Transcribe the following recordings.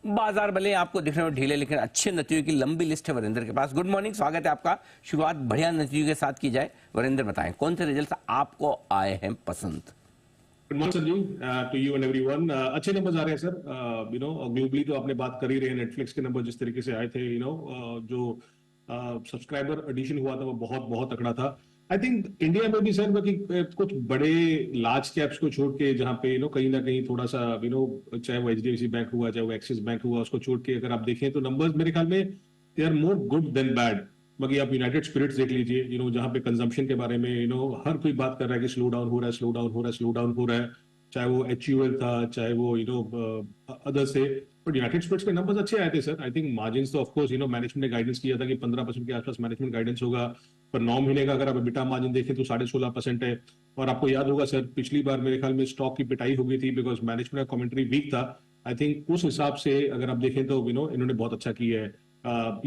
बाजार भले आपको दिखने में ढीले लेकिन अच्छे नतीजों की लंबी लिस्ट है वरिंदर के पास। गुड मॉर्निंग, स्वागत है आपका। शुरुआत बढ़िया नतीजों के साथ की जाए। वरिंदर बताएं कौन से रिजल्ट आपको आए हैं पसंद। Good morning Sanju, to you and everyone. अच्छे नंबर्स आ रहे हैं सर। ग्लोबली तो आपने बात कर ही रहे हैं, नेटफ्लिक्स के नंबर जिस तरीके से आए थे, जो सब्सक्राइबर एडिशन हुआ था वो बहुत बहुत तगड़ा था। आई थिंक इंडिया में भी सर बाकी कुछ बड़े लार्ज कैप्स को छोड़ के, जहां पे कहीं ना कहीं थोड़ा सा चाहे वो एचडीएफसी बैंक हुआ, चाहे वो एक्सिस बैंक हुआ, उसको छोड़ के अगर आप देखें तो नंबर्स मेरे ख्याल में they are more good than bad. बाकी आप यूनाइटेड स्पिरिट्स देख लीजिए, जहां पे कंजम्पशन के बारे में हर कोई बात कर रहा है कि स्लो डाउन हो रहा है, स्लो डाउन हो रहा है, स्लो डाउन हो रहा है। चाहे वो एचयूएल था, चाहे वो अदर से। बट यूनाइटेड स्पिरिट्स के नंबर्स अच्छे आए थे सर। आई थिंक मार्जिन तो ऑफकोर्स मैनेजमेंट ने गाइडेंस किया था कि 15% के आसपास मैनेजमेंट गाइडेंस होगा, पर 9 महीने का अगर आप एबिटा मार्जिन देखें तो 16.5% है। और आपको याद होगा सर, पिछली बार मेरे ख्याल में स्टॉक की पिटाई हो गई थी बिकॉज मैनेजमेंट का कमेंट्री वीक था। आई थिंक उस हिसाब से अगर आप देखें तो इन्होंने बहुत अच्छा किया है।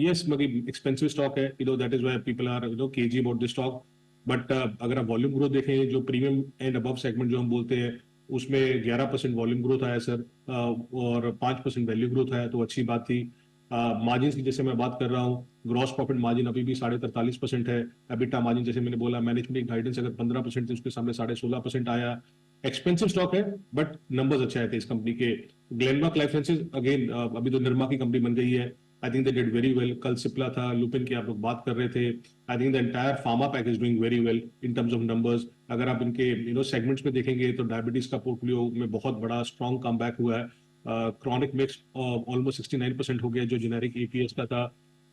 यस, मतलब एक्सपेंसिव स्टॉक है, that is why people are cagey about this stock. But अगर आप वॉल्यूम ग्रोथ देखें, जो प्रीमियम एंड अबव सेगमेंट जो हम बोलते हैं, उसमें 11% वॉल्यूम ग्रोथ आया सर, और 5% वैल्यू ग्रोथ आया, तो अच्छी बात थी। मार्जिन की जैसे मैं बात कर रहा हूँ, ग्रॉस प्रॉफिट मार्जिन अभी भी 43.5% है। एबिटा मार्जिन जैसे मैंने बोला, मैनेजमेंट गाइडेंस अगर 15% थी, उसके सामने 16.5% आया। एक्सपेंसिव स्टॉक है बट नंबर्स अच्छे आए थे इस कंपनी के। ग्लेनमार्क लाइफ साइंसेज अगेन अभी तो निरमा की कंपनी बन गई है। आई think they did very well. कल सिप्ला था, लुपिन की आप लोग बात कर रहे थे। I think the entire pharma pack is doing very well in terms of numbers. अगर आप इनके सेगमेंट्स में देखेंगे तो डायबिटीज का पोर्टफोलियो में बहुत बड़ा स्ट्रॉन्ग कमबैक हुआ है। क्रॉनिक मिक्स ऑलमोस्ट 69% हो गया जो जेनेरिक एपीएस का था।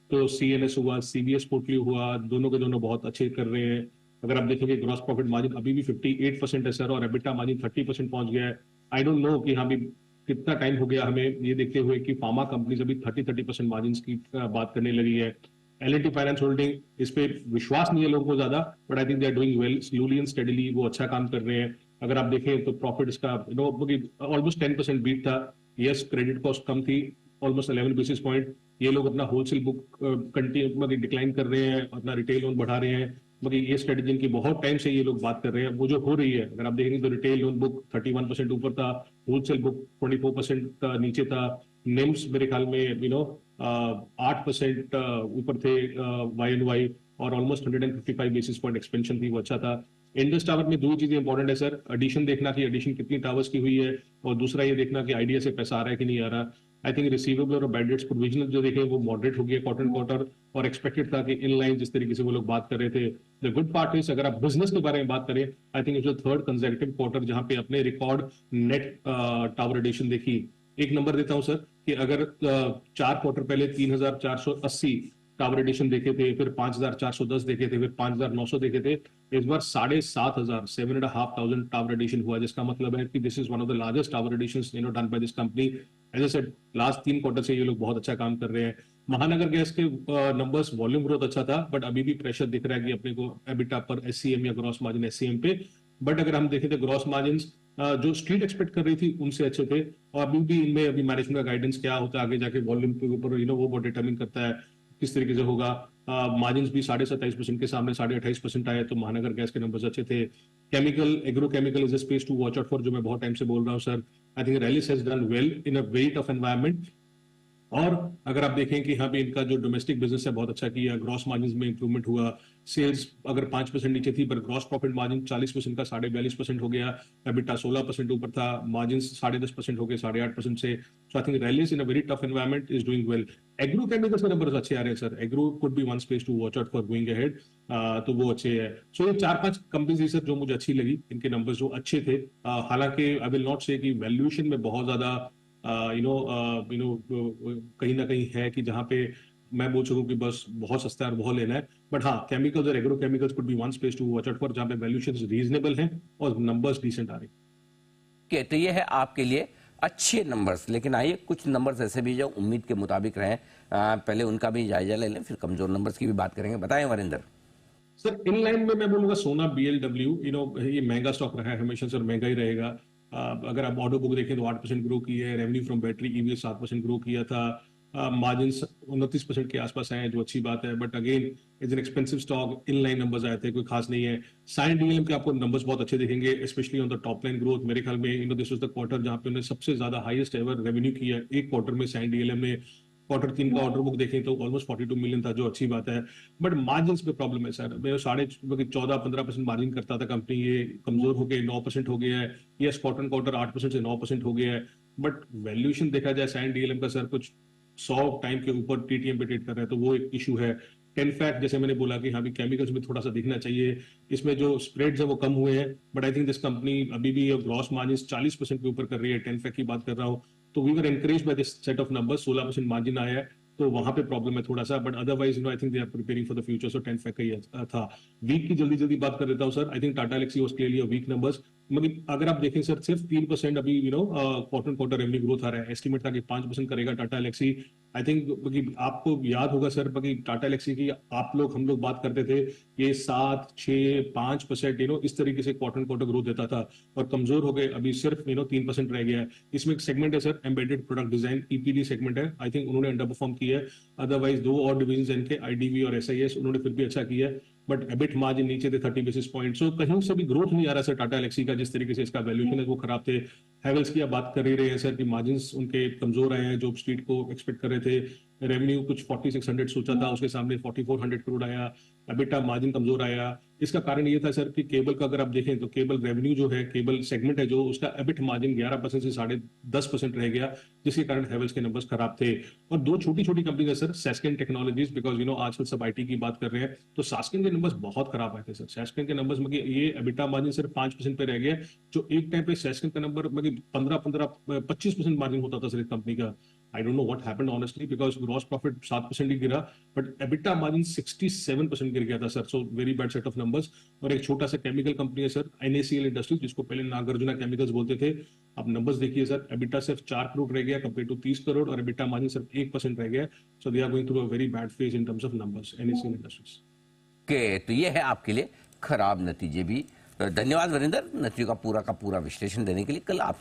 तो सीएनएस हुआ, सीबीएस पोर्टफोलियो हुआ, दोनों के दोनों बहुत अच्छे कर रहे हैं। अगर आप देखेंगे ग्रॉस प्रॉफिट मार्जिन अभी भी 58% है सर, और एबिटा मार्जिन 30% पहुंच गया है। आई डोंट नो कि हाँ भी कितना टाइम हो गया हमें ये देखते हुए कि फार्मा कंपनीज अभी 30% मार्जिन की बात करने लगी है। एल&टी फाइनेंस होल्डिंग, इस पे विश्वास नहीं है लोगों को ज्यादा, but I think they are doing well slowly and steadily, वो अच्छा काम कर रहे हैं। अगर आप देखें तो प्रॉफिट इसका ऑलमोस्ट 10% बीट था। यस, क्रेडिट कॉस्ट कम थी, ऑलमोस्ट 11 बेसिस पॉइंट। ये लोग अपना होलसेल बुक कंटिन्यू डिक्लाइन कर रहे हैं, अपना रिटेल लोन बढ़ा रहे हैं। मगर ये स्ट्रेटेजी इनकी बहुत टाइम से ये लोग बात कर रहे हैं, वो जो हो रही है। अगर आप देखेंगे तो रिटेल लोन बुक 31% ऊपर था, होलसेल बुक 24% नीचे था। निम्स मेरे ख्याल में 8% ऊपर थे वाई एंड वाई, और ऑलमोस्ट 155 बेसिस पॉइंट एक्सपेंशन थी, वो अच्छा था। इंडस टावर में दो चीजें इंपॉर्टेंट है सर, एडिशन देखना कि एडिशन कितनी टावर्स की हुई है, और दूसरा ये देखना कि आइडिया से पैसा आ रहा है कि नहीं आ रहा। आई थिंक रिसीवेबल और बैड डेट्स प्रोविजनल जो देखें वो मॉडरेट हो गया क्वार्टर क्वार्टर, और एक्सपेक्टेड था कि इन लाइन जिस तरीके से वो लोग बात कर रहे थे। द गुड पार्ट इज, अगर आप बिजनेस के बारे में बात करें, I think it's the third consecutive quarter जहां पे अपने रिकॉर्ड नेट टावर एडिशन देखी। एक नंबर देता हूं सर कि अगर 4 क्वार्टर पहले 3,480 टावर एडिशन देखे थे, फिर 5,410 देखे थे, फिर 5,900 देखे थे, इस बार 7,500 7,500 टावर एडिशन हुआ, जिसका मतलब है कि this is one of the largest tower addition done by this company. As I said, last 3 quarter से ये लोग बहुत अच्छा काम कर रहे हैं। महानगर गैस के नंबर्स, वॉल्यूम ग्रोथ अच्छा था, बट अभी भी प्रेशर दिख रहा है कि अपने को एबिटा पर एससीएम या ग्रॉस मार्जिन एससीएम पे। बट अगर हम देखें तो ग्रॉस मार्जिन जो स्ट्रीट एक्सपेक्ट कर रही थी उनसे अच्छे थे। और अभी भी इनमें अभी मैनेजमेंट का गाइडेंस क्या होता है आगे जाके वॉल्यूम के ऊपर, वो डिटरमिन करता है किस तरीके से होगा। मार्जिन भी 27.5% के सामने 28.5% आए, तो महानगर गैस के नंबर्स अच्छे थे। Chemical, agrochemical is a space to watch out for, जो मैं बहुत टाइम से बोल रहा हूँ sir. I think Rallis has done well in a very tough environment. और अगर आप देखें कि हाँ भी इनका जो डोमेस्टिक बिजनेस है बहुत अच्छा किया, ग्रॉस मार्जिन में इंप्रूवमेंट हुआ। सेल्स अगर 5% नीचे थी, पर ग्रॉस प्रॉफिट मार्जिन 40% का 42.5% हो गया। एबिटा 16% ऊपर था, मार्जिन 10.5% हो गए 8.5% से। So I think Rallis in a very tough environment is doing well. Agro chemicals में नंबर्स अच्छे आ रहे हैं sir, agro could be one space to watch out for going ahead, तो वो अच्छे है। सो ये 4-5 कंपनीज सर जो मुझे अच्छी लगी, इनके नंबर्स जो अच्छे थे। हालांकि आई विल नॉट से कि वैल्यूएशन में बहुत ज्यादा कहीं ना कहीं है कि जहां पे मैं बोल सकूं कि बस बहुत सस्ता है और बहुत लेना है। बट हाँ, केमिकल्स और agro chemicals could be one space to watch out for, जहां पे वैल्यूएशन रीजनेबल है और नंबर्स डिसेंट आ रहे हैं। तो ये है आपके लिए अच्छे नंबर्स, लेकिन आइए कुछ नंबर्स ऐसे भी जो उम्मीद के मुताबिक रहे, पहले उनका भी जायजा ले लें, फिर कमजोर नंबर्स की भी बात करेंगे। बताएं वरिंदर। सर इन लाइन में मैं बोलूंगा सोना बीएलडब्ल्यू, ये महंगा स्टॉक रहा है हमेशा सर, महंगा ही रहेगा। अगर आप ऑर्डर बुक देखें तो 8% ग्रो की है, revenue from battery EV 7% grow किया था। मार्जिन 29% के आसपास आए हैं, जो अच्छी बात है, but again is an expensive stock, in line numbers आए थे, कोई खास नहीं है। साइन डीएलएम के आपको नंबर्स बहुत अच्छे दिखेंगे, specially on the top line growth. मेरे ख्याल में दिस वाज द क्वार्टर जहां पे उन्होंने सबसे ज्यादा हाईएस्ट एवर रेवेन्यू किया है एक क्वार्टर में साइन डीएलएम में। क्वार्टर 3 का ऑर्डर बुक देखें तो ऑलमोस्ट 42 मिलियन था, जो अच्छी बात है, बट मार्जिन पे प्रॉब्लम है सर। मैं 14-15% मार्जिन करता था कंपनी, ये कमजोर हो गए, 9% हो गया है। यस, क्वार्टर 8% से 9% हो गया है, बट वैल्यूएशन देखा जाए साइन डीएलएम का सर कुछ 100 टाइम के ऊपर टीटीएम पे ट्रेड कर रहा है, तो वो एक इशू है। टेनफैक्ट जैसे मैंने बोला कि हाँ भी केमिकल्स में थोड़ा सा दिखना चाहिए, इसमें जो स्प्रेड्स है वो कम हुए हैं, but I think this company अभी भी ग्रॉस मार्जिन 40% के ऊपर कर रही है। टेनफैक्ट की बात कर रहा हूँ, तो we were encourage by this set of numbers. 16% margin आया है, तो वहां पे प्रॉब्लम है थोड़ा सा, but otherwise I think they are preparing for the future. So टेनफैक्ट का ही था। वीक की जल्दी बात कर देता हूँ sir. I think Tata Elxsi was clearly weak numbers, मतलब अगर आप देखें सर, सिर्फ 3% अभी क्वार्टर रेवेन्यू ग्रोथ आ रहा है। एस्टिमेट था कि 5% करेगा टाटा एलेक्सी। आई थिंक आपको याद होगा सर, टाटा एलेक्सी की हम लोग बात करते थे, ये 7, 6, 5% इस तरीके से क्वार्टर ग्रोथ देता था, और कमजोर हो गए, अभी सिर्फ 3% रह गया है। इसमें एक सेगमेंट है sir, embedded product design, EPD segment है। आई थिंक उन्होंने अंडर परफॉर्म किया है, अदरवाइज 2 और डिविजन इनके, आईडीवी और एसआईएस, उन्होंने फिर भी अच्छा किया है, बट एबिट मार्जिन नीचे थे 30 बेसिस पॉइंट। सो कहीं से भी ग्रोथ नहीं आ रहा सर टाटा एलेक्सी का, जिस तरीके से इसका वैल्यूएशन है वो खराब थे। हैवेल्स की आप बात कर ही रहे हैं सर कि मार्जिन उनके कमजोर आए हैं, जो स्ट्रीट को एक्सपेक्ट कर रहे थे। रेवेन्यू कुछ 4600 सोचा था, उसके सामने 4400 करोड़ आया। एबिटा मार्जिन कमजोर आया। इसका कारण ये था सर कि केबल का अगर आप देखें तो केबल रेवेन्यू जो है, केबल सेगमेंट है जो, उसका एबिट मार्जिन 11% से 10.5% रह गया, जिसके कारण हैवेल्स के नंबर्स खराब थे। और 2 छोटी कंपनी है सर, सैस्केन टेक्नोलॉजीज, बिकॉज आजकल सब आईटी की बात कर रहे हैं, तो सैस्केन के नंबर्स बहुत खराब आए थे सर। सैस्केन के नंबर्स में ये एबिटा मार्जिन सिर्फ 5% पे रह गया, जो एक टाइम पे सैस्केन का नंबर 25% मार्जिन होता था सर इस कंपनी का। I don't know what happened honestly, because gross profit 7% ही गिरा, बट एबिटा मार्जिन 67% गिर गया था sir. So very bad set of numbers. और एक छोटा सा केमिकल कंपनी है सर, एनएसीएल इंडस्ट्रीज, जिसको पहले नागार्जुना केमिकल्स बोलते थे। अब नंबर्स देखिए सर, एबिटा सिर्फ 4 करोड़ रह गया कंपेयर टू 30 करोड़, और एबिटा मार्जिन सिर्फ 1% रह गया। So they are going through a very bad phase in terms of numbers, NACL industries के। तो ये है आपके लिए खराब नतीजे भी। धन्यवाद वरिंदर, नतीजों का पूरा विश्लेषण देने के लिए। कल आप